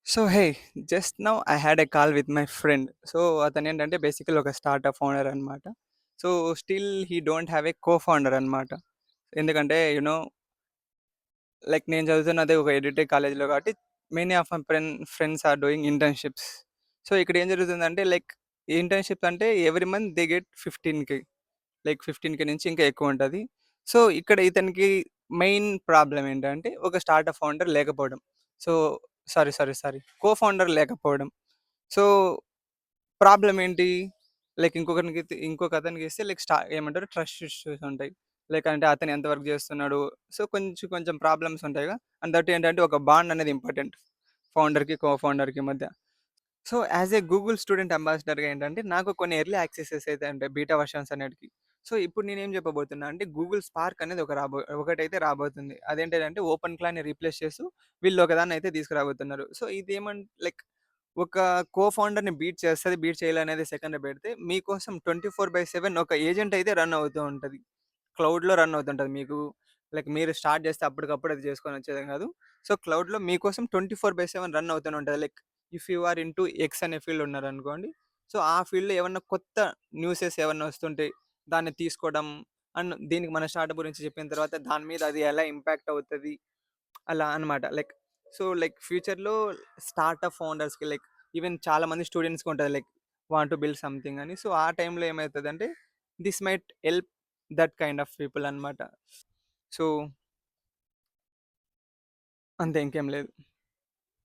So hey just now I had a call with my friend. So అతను ఏంటంటే basically ఒక startup owner అనమాట. So still he don't have a co founder అనమాట. ఎందుకంటే like నేను చదువుతున్నది ఒక ఎడిటెక్ కాలేజ్లో కాబట్టి many of my friends are doing internships. So ఇక్కడ ఏం జరుగుతుందంటే లైక్ ఇంటర్న్షిప్స్ అంటే every month they get 15K, like 15K నుంచి ఇంకా ఎక్కువ ఉంటుంది. సో ఇక్కడ ఇతనికి మెయిన్ ప్రాబ్లం ఏంటంటే ఒక స్టార్ట్అప్ ఫౌండర్ లేకపోవడం. సో సారీ కో ఫౌండర్ లేకపోవడం. సో ప్రాబ్లమ్ ఏంటి? లైక్ ఇంకొక అతనికి ఇస్తే లైక్ ఏమంటారు ట్రస్ట్ ఇష్యూస్ ఉంటాయి. లైక్ అంటే అతను ఎంత వర్క్ చేస్తున్నాడు. సో కొంచెం కొంచెం ప్రాబ్లమ్స్ ఉంటాయిగా. అండ్ దట్ ఏంటంటే ఒక బాండ్ అనేది ఇంపార్టెంట్ ఫౌండర్‌కి, కో ఫౌండర్‌కి మధ్య. So as a Google student అంబాసిడర్‌గా ఏంటంటే నాకు కొన్ని ఎర్లీ యాక్సెసెస్ అయితే ఉంటాయి బీటా వెర్షన్స్ అన్నిటికి. సో ఇప్పుడు నేనేం చెప్పబోతున్నా అంటే గూగుల్ స్పార్క్ అనేది ఒకటైతే రాబోతుంది. అదేంటిదంటే ఓపెన్ క్లాని రీప్లేస్ చేస్తూ వీళ్ళు ఒకదాన్ని అయితే తీసుకురాబోతున్నారు. సో లైక్ ఒక కో ఫౌండర్‌ని బీట్ చేస్తది, బీట్ చేయలనేది సెకండ్ పెడితే, మీకోసం 24/7 ఒక ఏజెంట్ అయితే రన్ అవుతూ ఉంటది. క్లౌడ్‌లో రన్ అవుతుంటది. లైక్ మీరు స్టార్ట్ చేస్తే అప్పటికప్పుడు అది చేసుకొని వచ్చేదేం కాదు. సో, క్లౌడ్‌లో మీకోసం 24/7 రన్ అవుతూనే ఉంటది. Like if you are into X అనే ఫీల్డ్ ఉన్నారనుకోండి. సో, ఆ ఫీల్డ్‌లో ఏమన్నా కొత్త న్యూసెస్ ఏమన్నా వస్తుంటే దాన్ని తీసుకోవడం అండ్ దీనికి మన స్టార్టప్ గురించి చెప్పిన తర్వాత దాని మీద అది ఎలా ఇంపాక్ట్ అవుతది అలా అనమాట. లైక్ ఫ్యూచర్‌లో స్టార్టప్ ఫౌండర్స్‌కి లైక్ ఈవెన్ చాలామంది స్టూడెంట్స్‌కి ఉంటది. Like want to build something అని. సో, ఆ టైంలో ఏమైతదంటే this might help that kind of people అనమాట. సో, అంతే ఇంకేం లేదు.